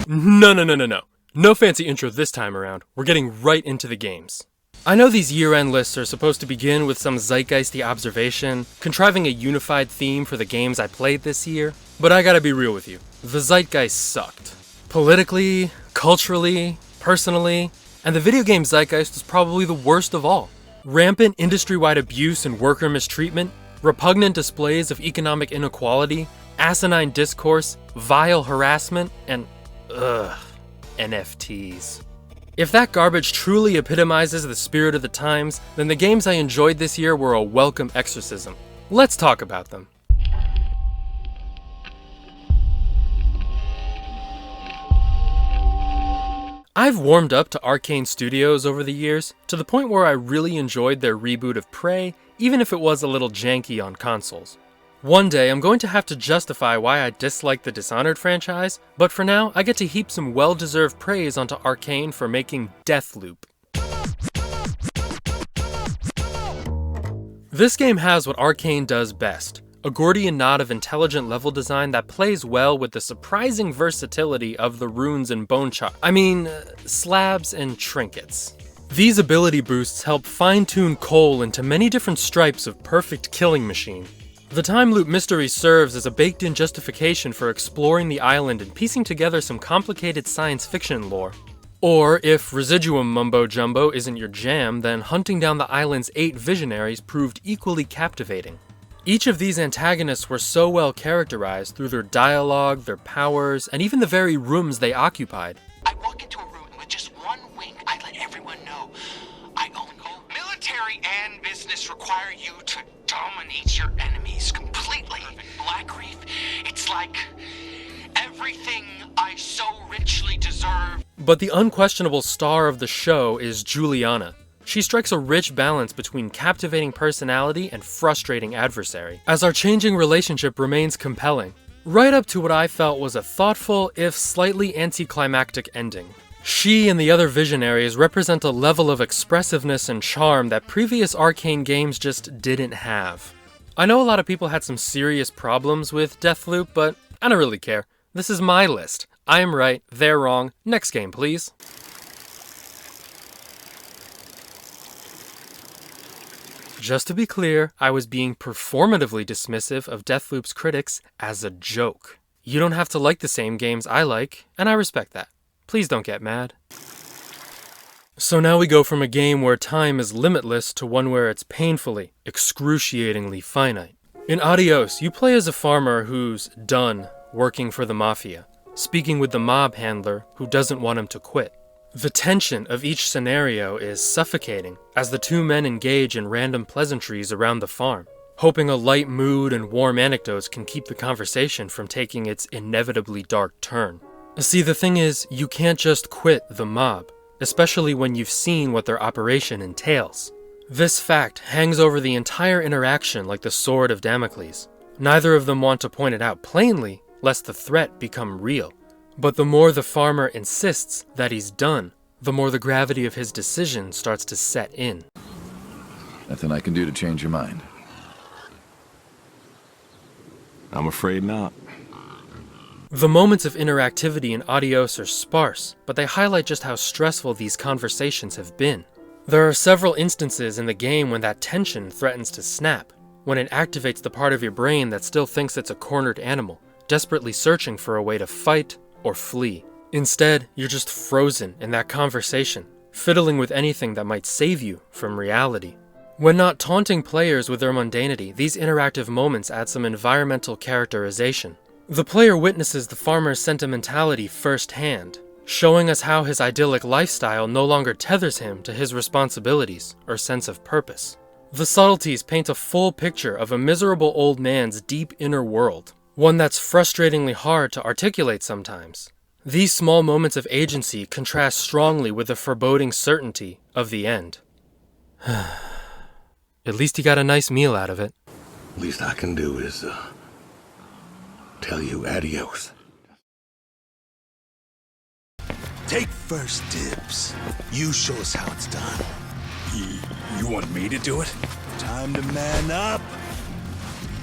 No. No fancy intro this time around. We're getting right into the games. I know these year-end lists are supposed to begin with some zeitgeisty observation, contriving a unified theme for the games I played this year, but I gotta be real with you. The zeitgeist sucked. Politically, culturally, personally, and the video game zeitgeist was probably the worst of all. Rampant industry-wide abuse and worker mistreatment, repugnant displays of economic inequality, asinine discourse, vile harassment, and NFTs. If that garbage truly epitomizes the spirit of the times, then the games I enjoyed this year were a welcome exorcism. Let's talk about them. I've warmed up to Arcane Studios over the years, to the point where I really enjoyed their reboot of Prey, even if it was a little janky on consoles. One day, I'm going to have to justify why I dislike the Dishonored franchise, but for now, I get to heap some well-deserved praise onto Arcane for making Deathloop. This game has what Arcane does best, a Gordian knot of intelligent level design that plays well with the surprising versatility of the runes and slabs and trinkets. These ability boosts help fine-tune Cole into many different stripes of perfect killing machine. The time loop mystery serves as a baked-in justification for exploring the island and piecing together some complicated science fiction lore. Or, if residuum mumbo-jumbo isn't your jam, then hunting down the island's 8 visionaries proved equally captivating. Each of these antagonists were so well characterized through their dialogue, their powers, and even the very rooms they occupied. I walk into a room and with just one wink, I let everyone know I own gold. Military and business require you to dominate your enemies completely. Black Reef, it's like everything I so richly deserve. But the unquestionable star of the show is Juliana. She strikes a rich balance between captivating personality and frustrating adversary, as our changing relationship remains compelling, right up to what I felt was a thoughtful, if slightly anticlimactic ending. She and the other visionaries represent a level of expressiveness and charm that previous Arcane games just didn't have. I know a lot of people had some serious problems with Deathloop, but I don't really care. This is my list. I'm right, they're wrong. Next game, please. Just to be clear, I was being performatively dismissive of Deathloop's critics as a joke. You don't have to like the same games I like, and I respect that. Please don't get mad. So now we go from a game where time is limitless to one where it's painfully, excruciatingly finite. In Adios, you play as a farmer who's done working for the mafia, speaking with the mob handler who doesn't want him to quit. The tension of each scenario is suffocating as the two men engage in random pleasantries around the farm, hoping a light mood and warm anecdotes can keep the conversation from taking its inevitably dark turn. See, the thing is, you can't just quit the mob, especially when you've seen what their operation entails. This fact hangs over the entire interaction like the sword of Damocles. Neither of them want to point it out plainly, lest the threat become real. But the more the farmer insists that he's done, the more the gravity of his decision starts to set in. Nothing I can do to change your mind. I'm afraid not. The moments of interactivity in Adios are sparse, but they highlight just how stressful these conversations have been. There are several instances in the game when that tension threatens to snap, when it activates the part of your brain that still thinks it's a cornered animal, desperately searching for a way to fight or flee. Instead, you're just frozen in that conversation, fiddling with anything that might save you from reality. When not taunting players with their mundanity, these interactive moments add some environmental characterization. The player witnesses the farmer's sentimentality firsthand, showing us how his idyllic lifestyle no longer tethers him to his responsibilities or sense of purpose. The subtleties paint a full picture of a miserable old man's deep inner world, one that's frustratingly hard to articulate sometimes. These small moments of agency contrast strongly with the foreboding certainty of the end. At least he got a nice meal out of it. Least I can do is, tell you adios. Take first dibs. You show us how it's done. You want me to do it? Time to man up.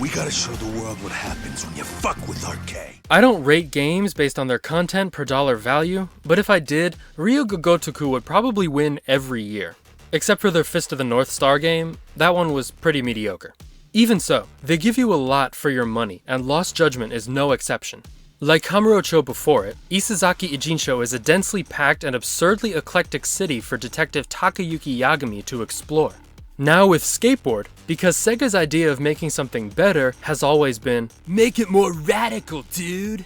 We gotta show the world what happens when you fuck with Arcade. I don't rate games based on their content per dollar value, but if I did, Ryu Ga Gotoku would probably win every year. Except for their Fist of the North Star game, that one was pretty mediocre. Even so, they give you a lot for your money, and Lost Judgment is no exception. Like Kamurocho before it, Isazaki Ijincho is a densely packed and absurdly eclectic city for Detective Takayuki Yagami to explore. Now with Skateboard, because Sega's idea of making something better has always been, make it more radical, dude!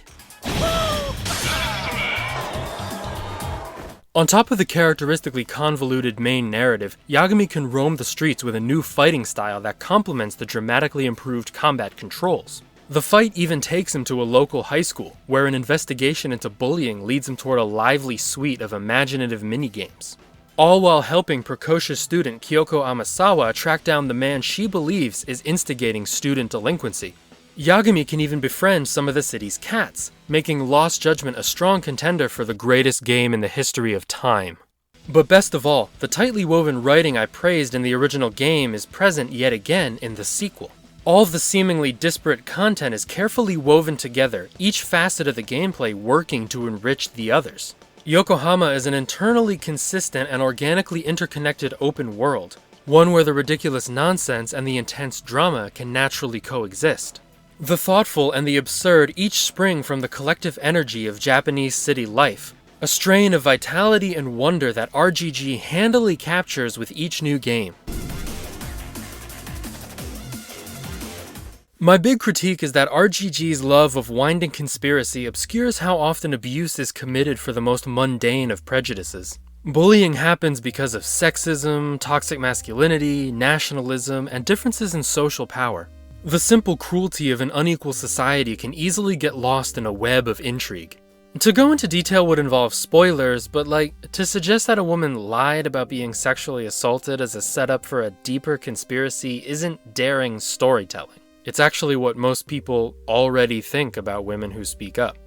On top of the characteristically convoluted main narrative, Yagami can roam the streets with a new fighting style that complements the dramatically improved combat controls. The fight even takes him to a local high school, where an investigation into bullying leads him toward a lively suite of imaginative minigames. All while helping precocious student Kyoko Amasawa track down the man she believes is instigating student delinquency. Yagami can even befriend some of the city's cats, making Lost Judgment a strong contender for the greatest game in the history of time. But best of all, the tightly woven writing I praised in the original game is present yet again in the sequel. All of the seemingly disparate content is carefully woven together, each facet of the gameplay working to enrich the others. Yokohama is an internally consistent and organically interconnected open world, one where the ridiculous nonsense and the intense drama can naturally coexist. The thoughtful and the absurd each spring from the collective energy of Japanese city life, a strain of vitality and wonder that RGG handily captures with each new game. My big critique is that RGG's love of winding conspiracy obscures how often abuse is committed for the most mundane of prejudices. Bullying happens because of sexism, toxic masculinity, nationalism, and differences in social power. The simple cruelty of an unequal society can easily get lost in a web of intrigue. To go into detail would involve spoilers, but to suggest that a woman lied about being sexually assaulted as a setup for a deeper conspiracy isn't daring storytelling. It's actually what most people already think about women who speak up.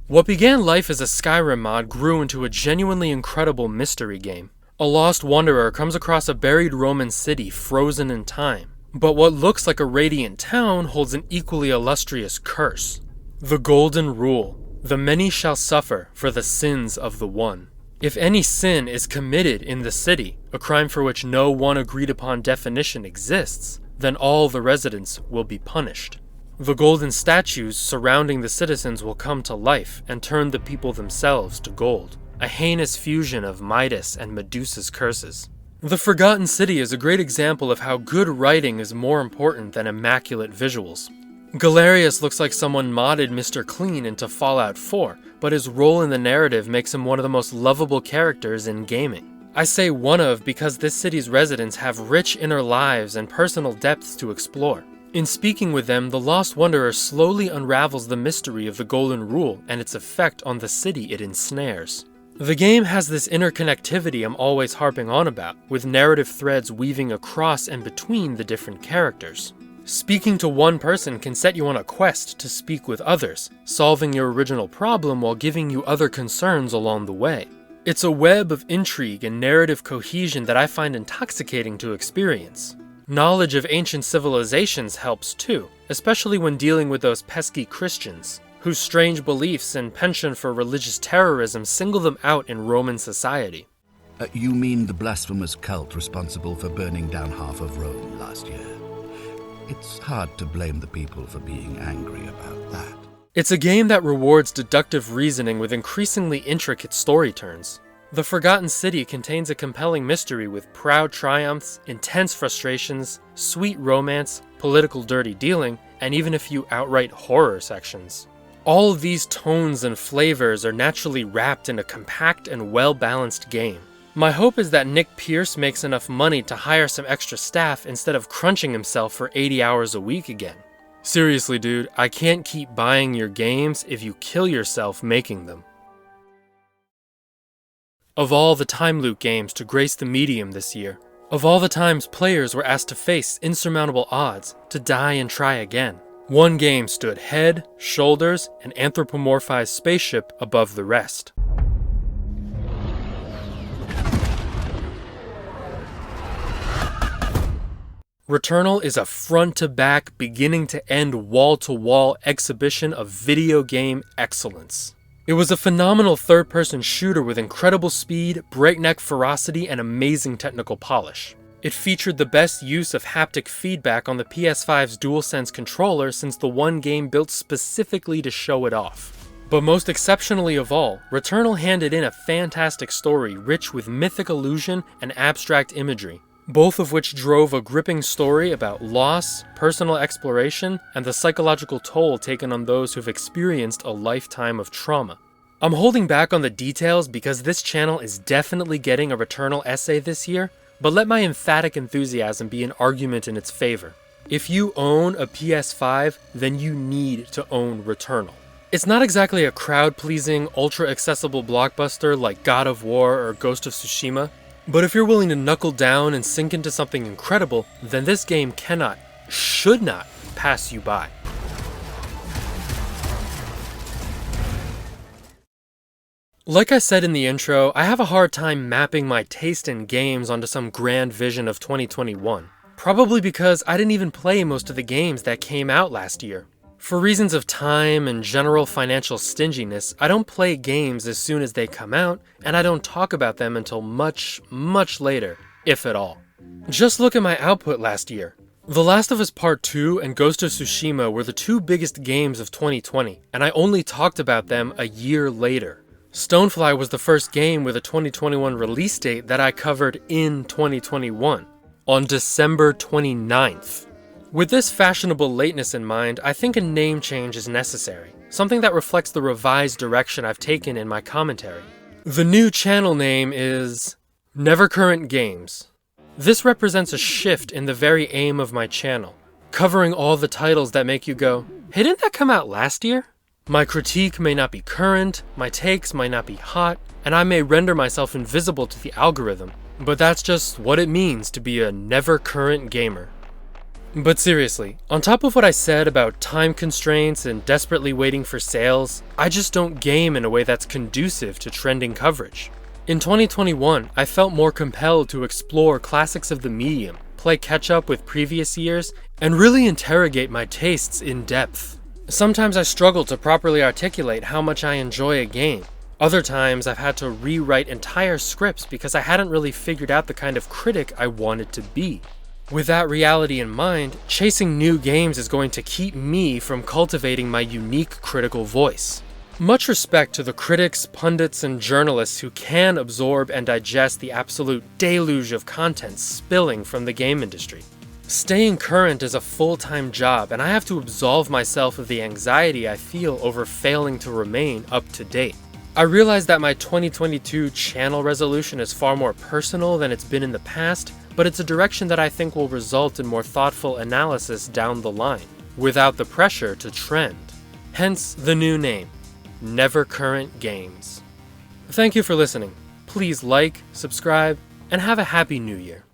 What began life as a Skyrim mod grew into a genuinely incredible mystery game. A lost wanderer comes across a buried Roman city frozen in time, but what looks like a radiant town holds an equally illustrious curse. The Golden Rule: the many shall suffer for the sins of the one. If any sin is committed in the city, a crime for which no one agreed upon definition exists, then all the residents will be punished. The golden statues surrounding the citizens will come to life and turn the people themselves to gold, a heinous fusion of Midas and Medusa's curses. The Forgotten City is a great example of how good writing is more important than immaculate visuals. Galerius looks like someone modded Mr. Clean into Fallout 4, but his role in the narrative makes him one of the most lovable characters in gaming. I say one of because this city's residents have rich inner lives and personal depths to explore. In speaking with them, the Lost Wanderer slowly unravels the mystery of the Golden Rule and its effect on the city it ensnares. The game has this interconnectivity I'm always harping on about, with narrative threads weaving across and between the different characters. Speaking to one person can set you on a quest to speak with others, solving your original problem while giving you other concerns along the way. It's a web of intrigue and narrative cohesion that I find intoxicating to experience. Knowledge of ancient civilizations helps too, especially when dealing with those pesky Christians, whose strange beliefs and penchant for religious terrorism single them out in Roman society. You mean the blasphemous cult responsible for burning down half of Rome last year? It's hard to blame the people for being angry about that. It's a game that rewards deductive reasoning with increasingly intricate story turns. The Forgotten City contains a compelling mystery with proud triumphs, intense frustrations, sweet romance, political dirty dealing, and even a few outright horror sections. All of these tones and flavors are naturally wrapped in a compact and well-balanced game. My hope is that Nick Pierce makes enough money to hire some extra staff instead of crunching himself for 80 hours a week again. Seriously, dude, I can't keep buying your games if you kill yourself making them. Of all the time loop games to grace the medium this year, of all the times players were asked to face insurmountable odds, to die and try again, One game stood head, shoulders, and anthropomorphized spaceship above the rest. Returnal is a front-to-back, beginning-to-end, wall-to-wall exhibition of video game excellence. It was a phenomenal third-person shooter with incredible speed, breakneck ferocity, and amazing technical polish. It featured the best use of haptic feedback on the PS5's DualSense controller since the one game built specifically to show it off. But most exceptionally of all, Returnal handed in a fantastic story rich with mythic illusion and abstract imagery, both of which drove a gripping story about loss, personal exploration, and the psychological toll taken on those who've experienced a lifetime of trauma. I'm holding back on the details because this channel is definitely getting a Returnal essay this year, but let my emphatic enthusiasm be an argument in its favor. If you own a PS5, then you need to own Returnal. It's not exactly a crowd-pleasing, ultra-accessible blockbuster like God of War or Ghost of Tsushima, but if you're willing to knuckle down and sink into something incredible, then this game cannot, should not, pass you by. Like I said in the intro, I have a hard time mapping my taste in games onto some grand vision of 2021. Probably because I didn't even play most of the games that came out last year. For reasons of time and general financial stinginess, I don't play games as soon as they come out, and I don't talk about them until much, much later, if at all. Just look at my output last year. The Last of Us Part 2 and Ghost of Tsushima were the two biggest games of 2020, and I only talked about them a year later. Stonefly was the first game with a 2021 release date that I covered in 2021, on December 29th. With this fashionable lateness in mind, I think a name change is necessary, something that reflects the revised direction I've taken in my commentary. The new channel name is Never Current Games. This represents a shift in the very aim of my channel, covering all the titles that make you go, hey, didn't that come out last year? My critique may not be current, my takes might not be hot, and I may render myself invisible to the algorithm, but that's just what it means to be a never current gamer. But seriously, on top of what I said about time constraints and desperately waiting for sales, I just don't game in a way that's conducive to trending coverage. In 2021, I felt more compelled to explore classics of the medium, play catch-up with previous years, and really interrogate my tastes in depth. Sometimes I struggle to properly articulate how much I enjoy a game. Other times I've had to rewrite entire scripts because I hadn't really figured out the kind of critic I wanted to be. With that reality in mind, chasing new games is going to keep me from cultivating my unique critical voice. Much respect to the critics, pundits, and journalists who can absorb and digest the absolute deluge of content spilling from the game industry. Staying current is a full-time job, and I have to absolve myself of the anxiety I feel over failing to remain up to date. I realize that my 2022 channel resolution is far more personal than it's been in the past, but it's a direction that I think will result in more thoughtful analysis down the line, without the pressure to trend. Hence the new name, Never Current Games. Thank you for listening. Please like, subscribe, and have a happy new year.